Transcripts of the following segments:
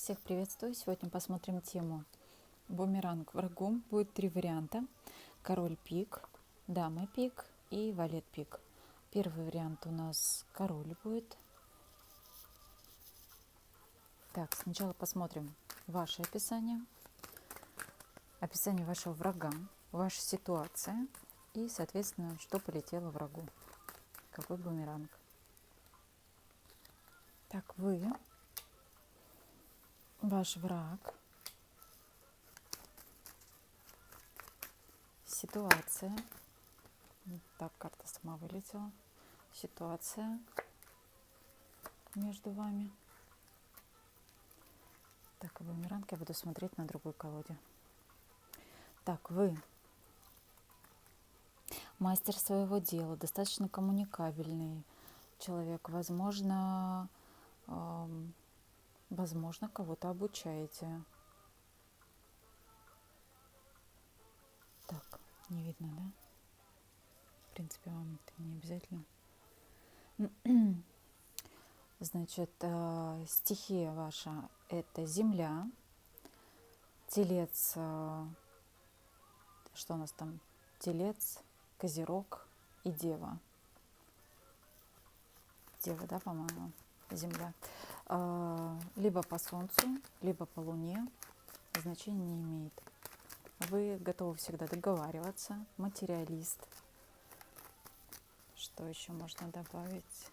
Всех приветствую! Сегодня посмотрим тему бумеранг врагу. Будет 3 варианта. Король пик, дама пик и валет пик. Первый вариант у нас король будет. Так, сначала посмотрим ваше описание вашего врага, ваша ситуация и, соответственно, что полетело врагу. Какой бумеранг. Так, вы, ваш враг, ситуация. Так, карта сама вылетела. Ситуация между вами. Так, и бумеранг я буду смотреть на другой колоде. Так, вы мастер своего дела, достаточно коммуникабельный человек. Возможно, кого-то обучаете. Так, не видно, да? В принципе, вам это не обязательно. Значит, стихия ваша – это земля, телец, что у нас там? Телец, козерог и дева. Дева, да, по-моему, земля. Либо по солнцу, либо по луне, значения не имеет. Вы готовы всегда договариваться, материалист. Что еще можно добавить?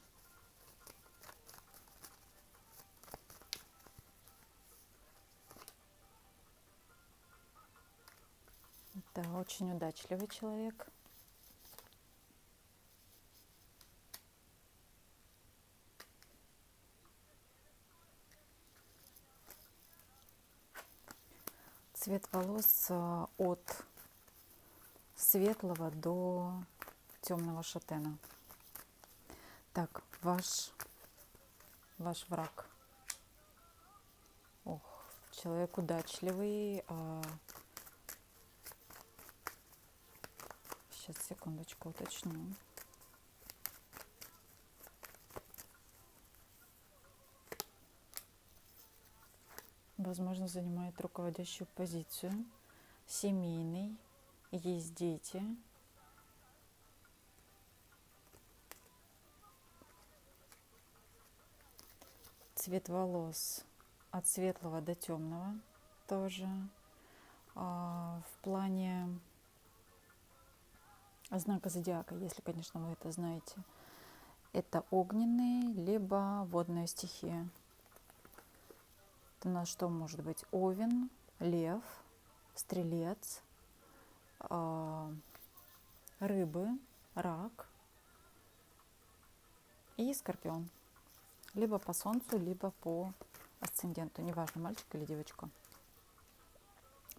Да, очень удачливый человек. Цвет волос от светлого до темного шатена. Так, ваш враг. Ох, человек удачливый. Сейчас, секундочку, уточню. Возможно, занимает руководящую позицию. Семейный, есть дети. Цвет волос от светлого до темного тоже. В плане знака зодиака, если, конечно, вы это знаете, это огненный, либо водная стихия. Это у нас что может быть? Овен, лев, стрелец, рыбы, рак и скорпион. Либо по солнцу, либо по асценденту. Неважно, мальчик или девочка.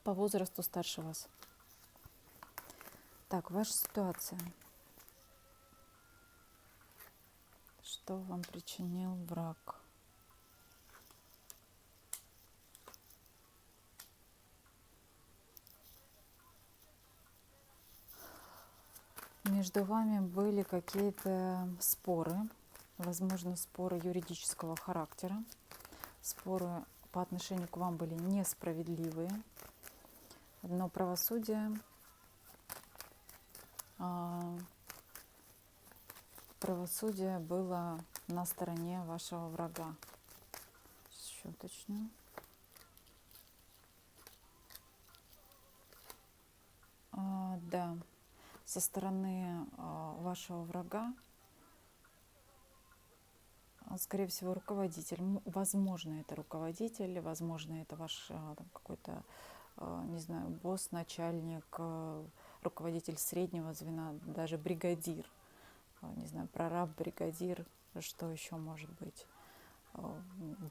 По возрасту старше вас. Так, ваша ситуация. Что вам причинил враг? Между вами были какие-то споры, возможно, споры юридического характера. Споры по отношению к вам были несправедливые, но правосудие было на стороне вашего врага. Еще уточню. Да, со стороны вашего врага, скорее всего, руководитель. Возможно, это руководитель, возможно, это ваш какой-то, не знаю, босс, начальник, руководитель среднего звена, даже бригадир. Не знаю, прораб, бригадир, что еще может быть.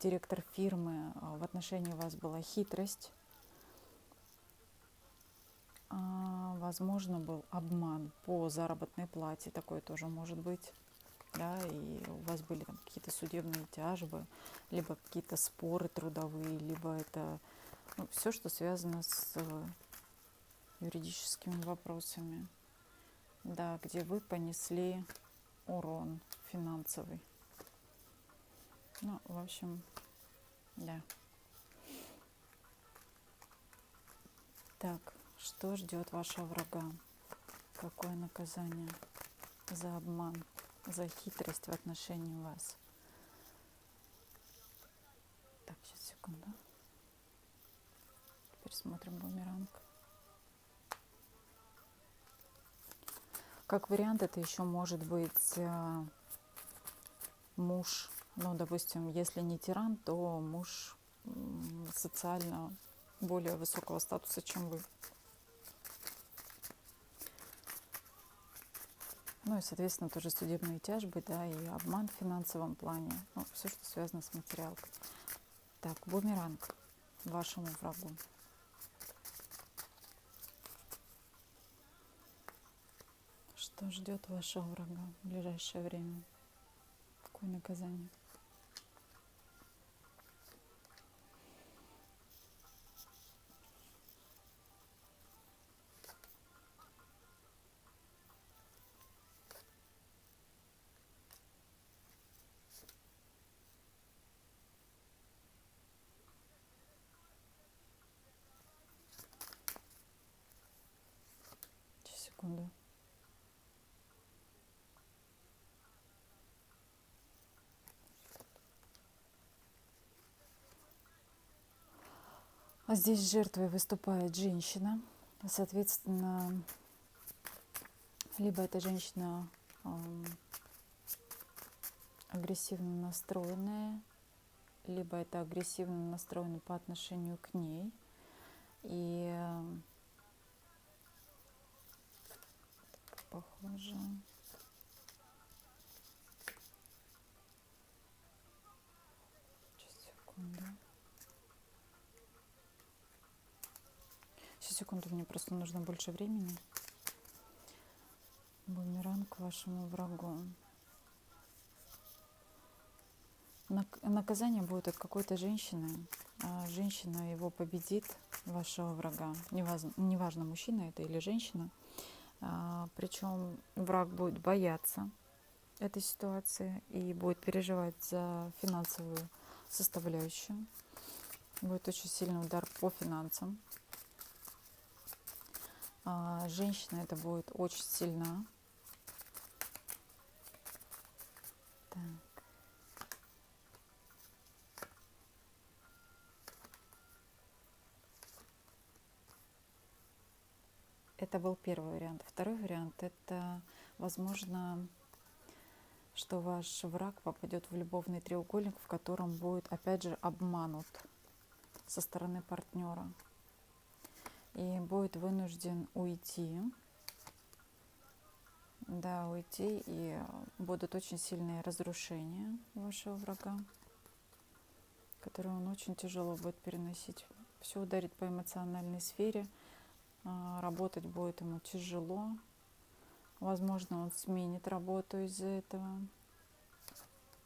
Директор фирмы. В отношении вас была хитрость. Возможно, был обман по заработной плате, такое тоже может быть. Да, и у вас были там какие-то судебные тяжбы, либо какие-то споры трудовые, либо это все, что связано с юридическими вопросами, да, где вы понесли урон финансовый. В общем, да. Так, что ждет вашего врага? Какое наказание за обман, за хитрость в отношении вас? Так, сейчас, секунду. Теперь смотрим бумеранг. Как вариант, это еще может быть муж, ну, допустим, если не тиран, то муж социально более высокого статуса, чем вы. Ну и, соответственно, тоже судебные тяжбы, да, и обман в финансовом плане. Ну, все, что связано с материалкой. Так, бумеранг вашему врагу. Что ждет вашего врага в ближайшее время? Какое наказание? Сейчас, секунду. А здесь жертвой выступает женщина. Соответственно, либо эта женщина агрессивно настроенная, либо это агрессивно настроенный по отношению к ней. И похоже. Сейчас, секунду. Сейчас, секунду, мне просто нужно больше времени. Бумеранг вашему врагу. Наказание будет от какой-то женщины. Женщина его победит, вашего врага. Неважно, мужчина это или женщина. Причем враг будет бояться этой ситуации и будет переживать за финансовую составляющую. Будет очень сильный удар по финансам. Женщина это будет очень сильна. Так. Это был первый вариант. Второй вариант – это, возможно, что ваш враг попадет в любовный треугольник, в котором будет, опять же, обманут со стороны партнера. И будет вынужден уйти. Да, уйти, и будут очень сильные разрушения вашего врага, которые он очень тяжело будет переносить. Все ударит по эмоциональной сфере. Работать будет ему тяжело. Возможно, он сменит работу из-за этого.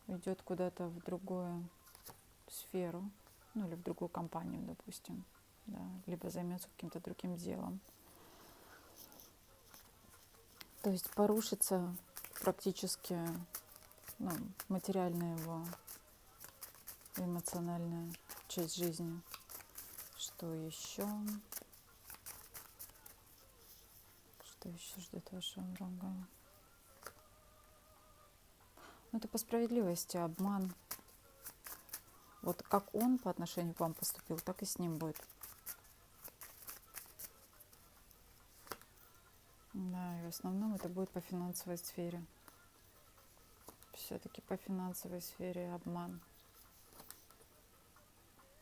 Уйдет куда-то в другую сферу. Ну или в другую компанию, допустим. Да, либо займется каким-то другим делом. То есть порушится практически материальная его эмоциональная часть жизни. Что еще? Что еще ждет вашего врага? Это по справедливости обман. Вот как он по отношению к вам поступил, так и с ним будет. Да, и в основном это будет по финансовой сфере. Все-таки по финансовой сфере обман.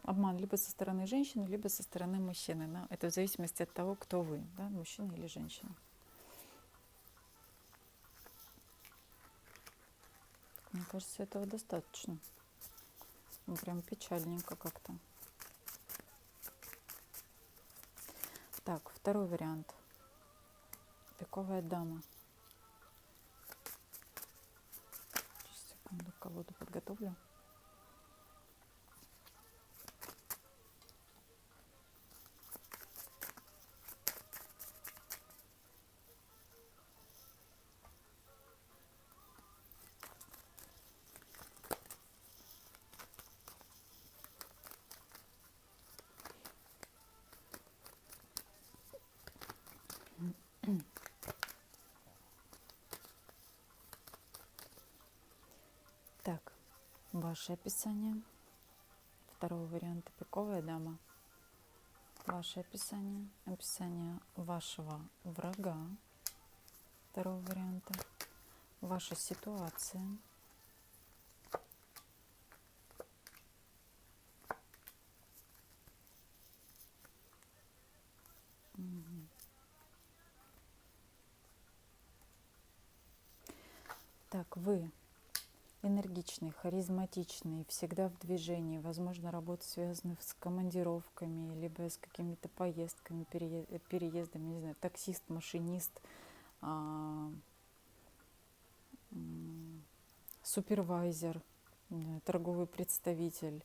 Обман либо со стороны женщины, либо со стороны мужчины. Да? Это в зависимости от того, кто вы, да? Мужчина или женщина. Мне кажется, этого достаточно. Прям печальненько как-то. Так, второй вариант. Пиковая дама. Сейчас, секунду, колоду подготовлю. Ваше описание. Второй вариант — пиковая дама. Ваше описание. Описание вашего врага. Второго варианта. Ваша ситуация. Так, вы энергичный, харизматичный, всегда в движении. Возможно, работа связана с командировками, либо с какими-то поездками, переездами, не знаю, таксист, машинист, супервайзер, торговый представитель,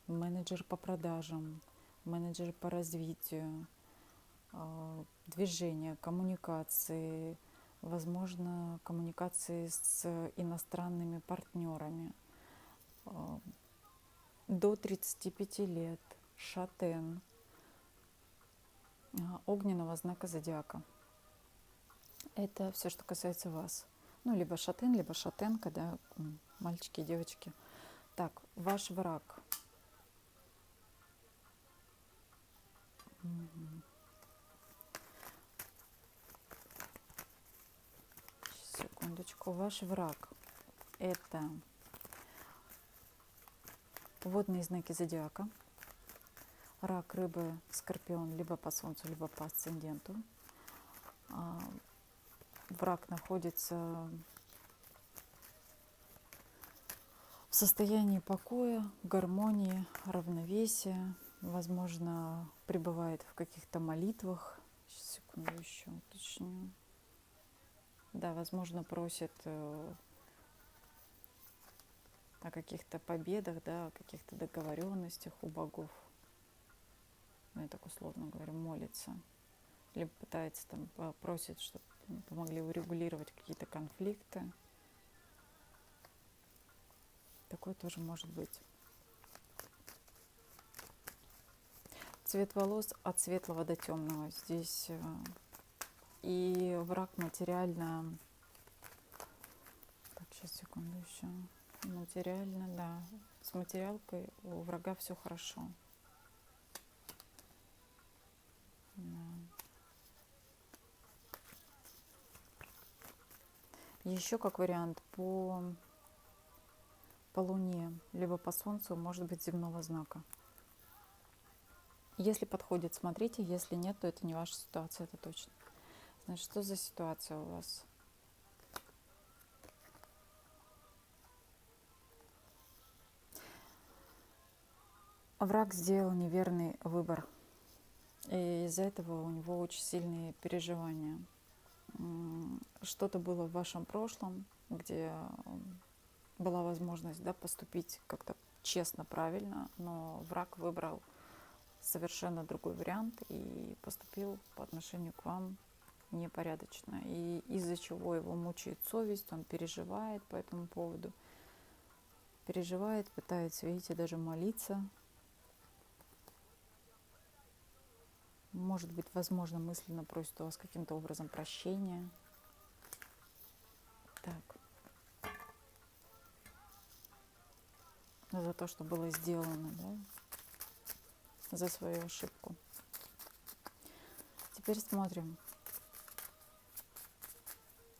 менеджер по продажам, менеджер по развитию, движение, коммуникации, возможно, коммуникации с иностранными партнерами. До 35 лет, шатен, огненного знака зодиака. Это все, что касается вас. Ну, либо шатен, либо шатенка, да, мальчики и девочки. Так, ваш враг. Секундочку. Ваш враг — это водные знаки зодиака. Рак, рыбы, скорпион, либо по солнцу, либо по асценденту. Враг находится в состоянии покоя, гармонии, равновесия. Возможно, пребывает в каких-то молитвах. Сейчас, секунду, еще уточню. Да, возможно, просит о каких-то победах, да, о каких-то договоренностях у богов. Ну, я так условно говорю, молится. Либо пытается там, просит, чтобы помогли урегулировать какие-то конфликты. Такое тоже может быть. Цвет волос от светлого до темного. Здесь и враг материально. Так, сейчас, секунду еще. Материально, да. С материалкой у врага все хорошо. Да. Еще как вариант по Луне, либо по Солнцу, может быть земного знака. Если подходит, смотрите, если нет, то это не ваша ситуация, это точно. Значит, что за ситуация у вас? Враг сделал неверный выбор, и из-за этого у него очень сильные переживания. Что-то было в вашем прошлом, где была возможность, да, поступить как-то честно, правильно, но враг выбрал совершенно другой вариант и поступил по отношению к вам непорядочно. И из-за чего его мучает совесть, он переживает по этому поводу. Переживает, пытается, видите, даже молиться. Может быть, возможно, мысленно просит у вас каким-то образом прощения. Так. За то, что было сделано, да? За свою ошибку. Теперь смотрим,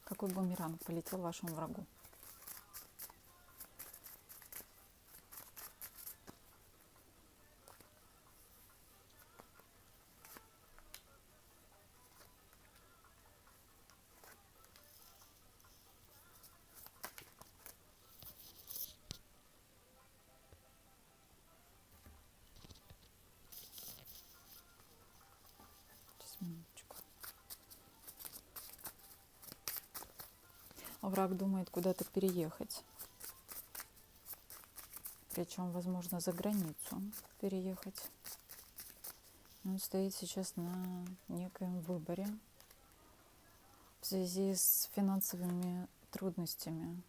какой бумеранг полетел вашему врагу. Сейчас, минуточку. Враг думает куда-то переехать. Причем, возможно, за границу переехать. Он стоит сейчас на некоем выборе в связи с финансовыми трудностями.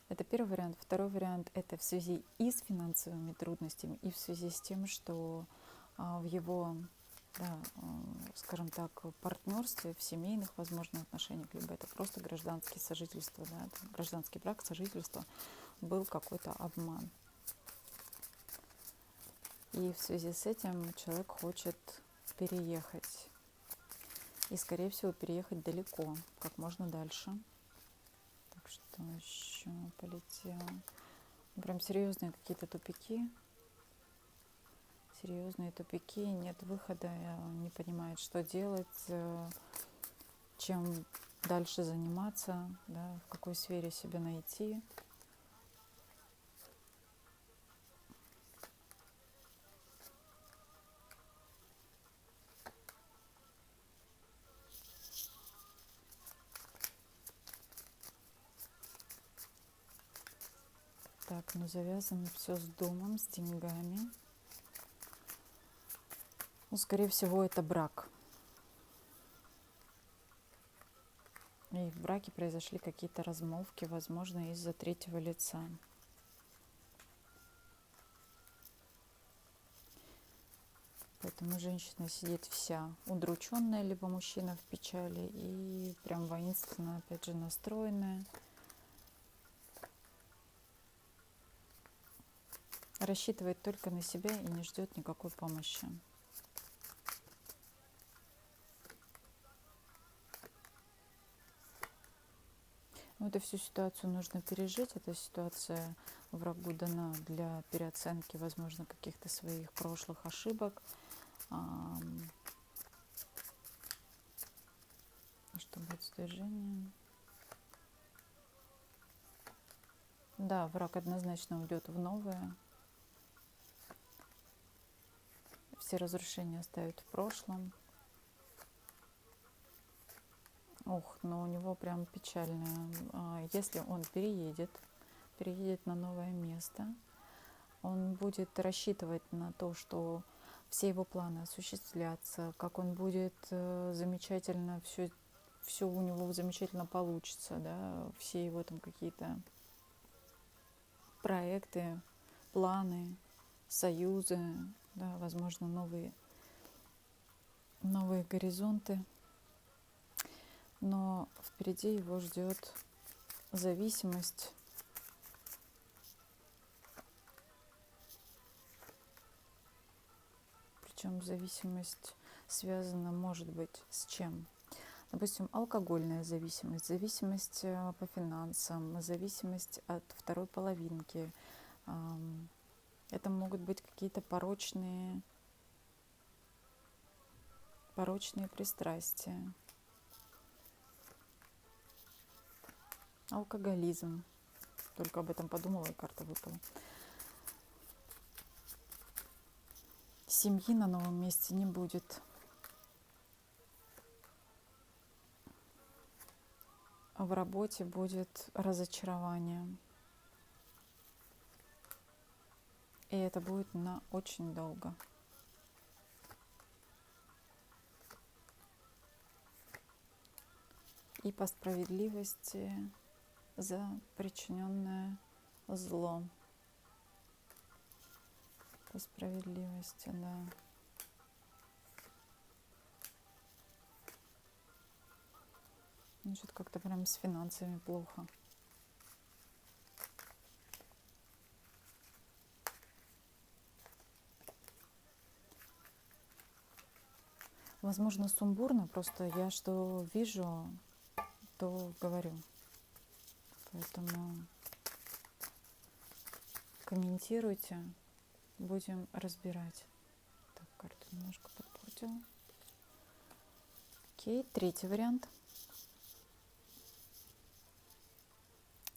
Это первый вариант. Второй вариант — это в связи и с финансовыми трудностями, и в связи с тем, что в его да, скажем так, в партнерстве, в семейных, возможно, отношениях, либо это просто гражданские сожительства, да, гражданский брак, сожительство, был какой-то обман. И в связи с этим человек хочет переехать. И, скорее всего, переехать далеко, как можно дальше. Так что еще полетело. Прям серьезные какие-то тупики. Серьезные тупики, нет выхода, не понимает, что делать, чем дальше заниматься, да, в какой сфере себя найти. Так, ну завязано все с домом, с деньгами. Ну, скорее всего, это брак. И в браке произошли какие-то размолвки, возможно, из-за третьего лица. Поэтому женщина сидит вся удрученная, либо мужчина в печали, и прям воинственно, опять же, настроенная. Рассчитывает только на себя и не ждет никакой помощи. Ну, эту всю ситуацию нужно пережить. Эта ситуация врагу дана для переоценки, возможно, каких-то своих прошлых ошибок. Что будет с движением? Да, враг однозначно уйдет в новое. Все разрушения оставит в прошлом. Ух, но у него прям печально. Если он переедет на новое место, он будет рассчитывать на то, что все его планы осуществлятся, как он будет замечательно, все у него замечательно получится, да, все его там какие-то проекты, планы, союзы, да, возможно, новые горизонты. Но впереди его ждет зависимость. Причем зависимость связана, может быть, с чем? Допустим, алкогольная зависимость, зависимость по финансам, зависимость от второй половинки. Это могут быть какие-то порочные пристрастия. Алкоголизм. Только об этом подумала, и карта выпала. Семьи на новом месте не будет. А в работе будет разочарование. И это будет на очень долго. И по справедливости за причиненное зло. По справедливости, да. Значит, как-то прям с финансами плохо. Возможно, сумбурно, просто я что вижу, то говорю. Поэтому комментируйте, будем разбирать. Так, карту немножко подпортила. Окей, третий вариант.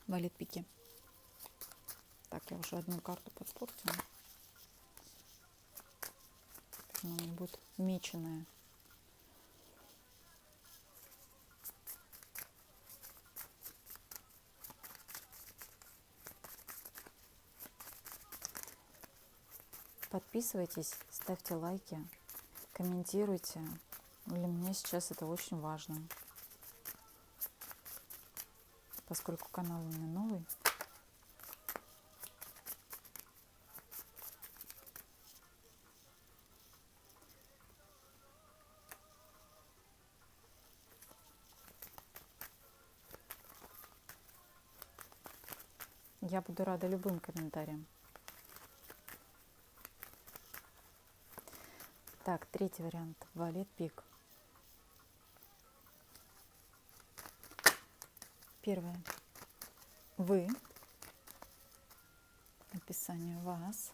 Валет пики. Так, я уже одну карту подпортила. Она у меня будет меченая. Подписывайтесь, ставьте лайки, комментируйте. Для меня сейчас это очень важно, поскольку канал у меня новый. Я буду рада любым комментариям. Так, третий вариант. Валет пик. Первое. Вы. Описание вас.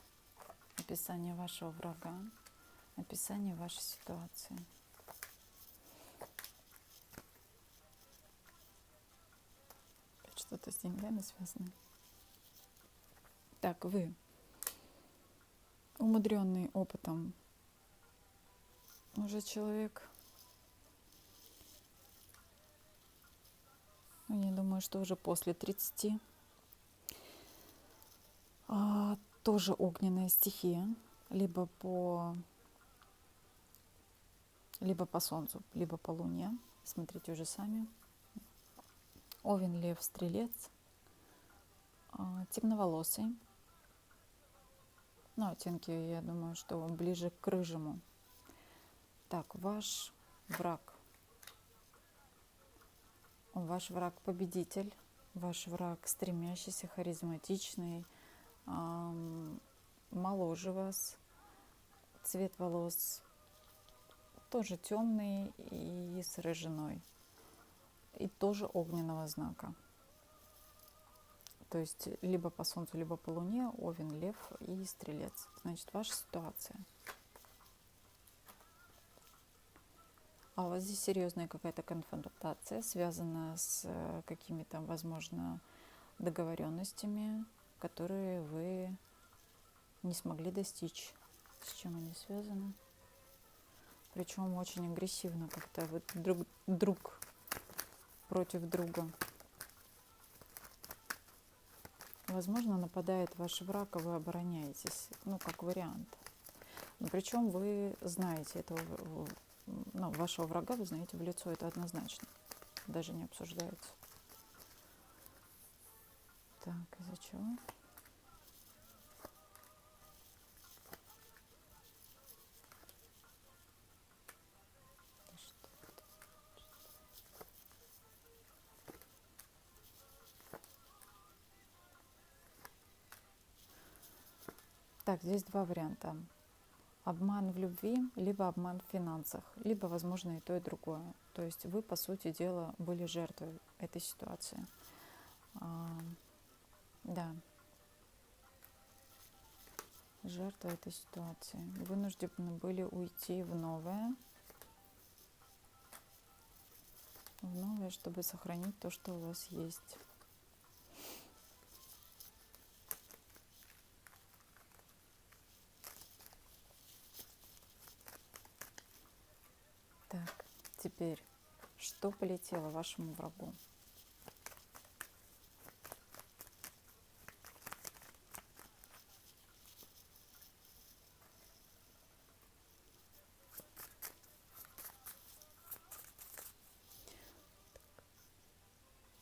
Описание вашего врага. Описание вашей ситуации. Что-то с деньгами связано. Так, вы. Умудренный опытом уже человек. Я думаю, что уже после 30. Тоже огненная стихия. Либо по Солнцу, либо по Луне. Смотрите уже сами. Овен, Лев, Стрелец. Темноволосый. Оттенки, я думаю, что ближе к рыжему. Так, ваш враг. Ваш враг победитель. Ваш враг стремящийся, харизматичный, моложе вас. Цвет волос тоже темный и с рыжиной. И тоже огненного знака. То есть либо по Солнцу, либо по Луне, Овен, Лев и Стрелец. Значит, ваша ситуация. А у вас здесь серьезная какая-то конфронтация, связанная с какими-то, возможно, договоренностями, которые вы не смогли достичь. С чем они связаны? Причем очень агрессивно как-то вы друг против друга. Возможно, нападает ваш враг, а вы обороняетесь. Как вариант. Но причем вы знаете этого, вашего врага, вы знаете в лицо, это однозначно. Даже не обсуждается. Так, из-за чего? Так, здесь два варианта. Обман в любви, либо обман в финансах, либо, возможно, и то, и другое. То есть вы, по сути дела, были жертвой этой ситуации. Да. Жертвой этой ситуации. Вынуждены были уйти в новое, чтобы сохранить то, что у вас есть. Так, теперь, что полетело вашему врагу?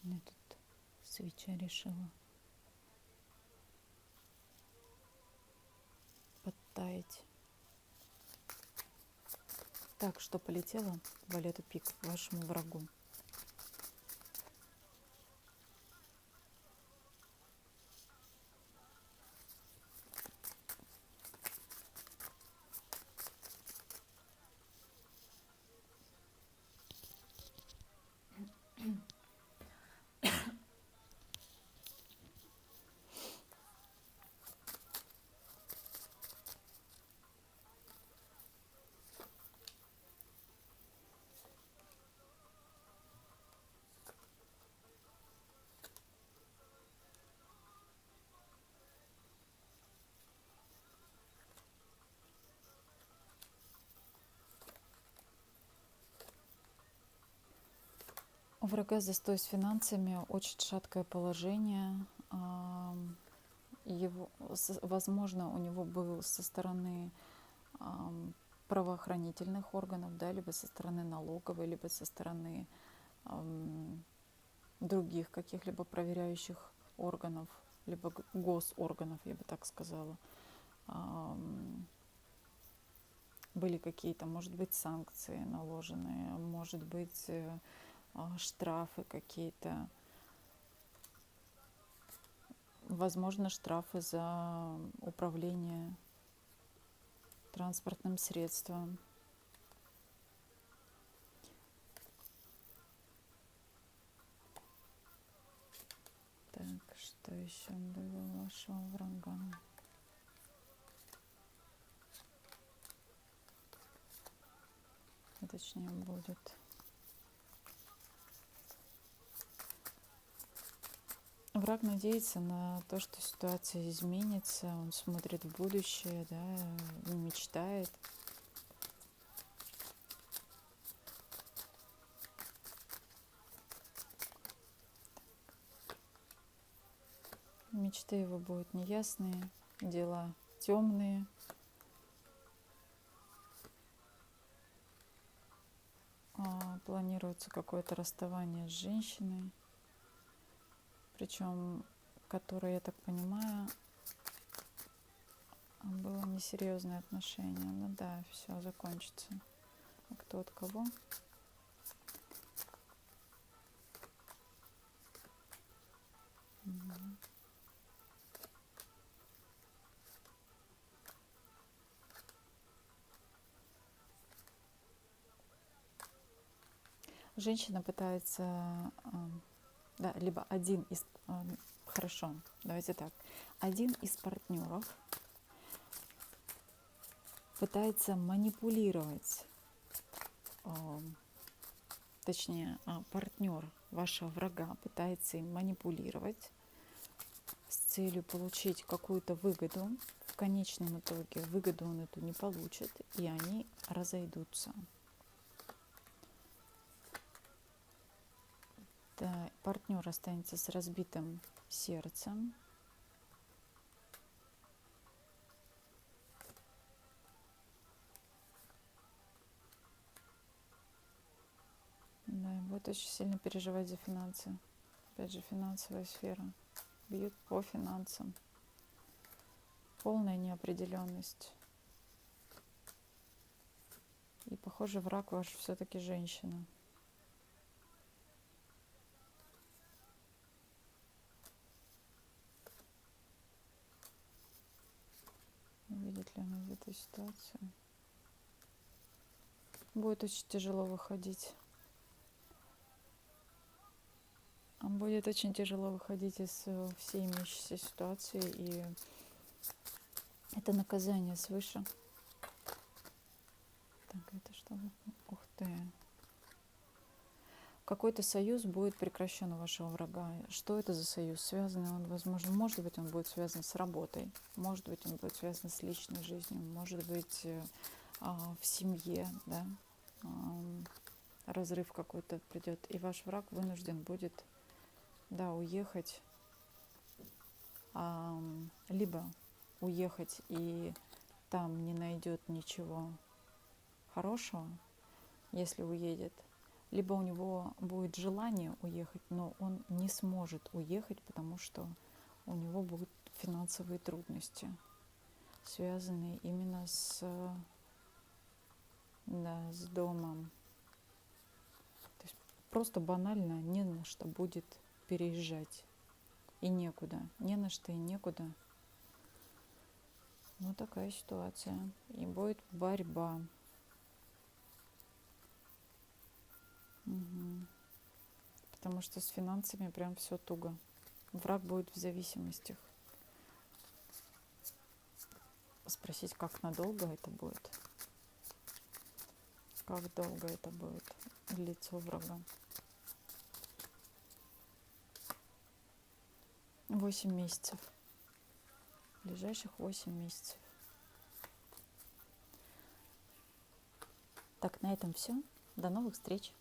У меня тут свеча решила подтаять. Так, что полетело Валету пик вашему врагу? У врага застой с финансами, очень шаткое положение. Возможно, у него был со стороны правоохранительных органов, да, либо со стороны налоговой, либо со стороны других каких-либо проверяющих органов, либо госорганов, я бы так сказала. Были какие-то, может быть, санкции наложенные, может быть, штрафы какие-то. Возможно, штрафы за управление транспортным средством. Так, что еще было вашего врага? Точнее будет. Враг надеется на то, что ситуация изменится, он смотрит в будущее, да, мечтает. Мечты его будут неясные, дела темные. Планируется какое-то расставание с женщиной, причем, которое, я так понимаю, было несерьезное отношение. Ну да, все закончится. А кто от кого? Женщина пытается, да, либо один из, хорошо, давайте так, один из партнеров пытается манипулировать, точнее, партнер вашего врага пытается им манипулировать с целью получить какую-то выгоду. В конечном итоге выгоду он эту не получит, и они разойдутся. Да, партнер останется с разбитым сердцем. Да, и будет очень сильно переживать за финансы. Опять же, финансовая сфера. Бьют по финансам. Полная неопределенность. И, похоже, враг ваш все-таки женщина. Видит ли она из этой ситуации? Будет очень тяжело выходить. Будет очень тяжело выходить из всей имеющейся ситуации, и это наказание свыше. Так, это что? Ух ты. Какой-то союз будет прекращен у вашего врага. Что это за союз? Связанный он, возможно, может быть, он будет связан с работой, может быть, он будет связан с личной жизнью, может быть, в семье, да, разрыв какой-то придет, и ваш враг вынужден будет, да, уехать, либо уехать и там не найдет ничего хорошего, если уедет, либо у него будет желание уехать, но он не сможет уехать, потому что у него будут финансовые трудности, связанные именно с домом. То есть просто банально не на что будет переезжать. И некуда. Не на что и некуда. Вот такая ситуация. И будет борьба. Потому что с финансами прям все туго. Враг будет в зависимостях. Спросить, как надолго это будет. Как долго это будет длиться у врага. 8 месяцев. Ближайших 8 месяцев. Так, на этом все. До новых встреч.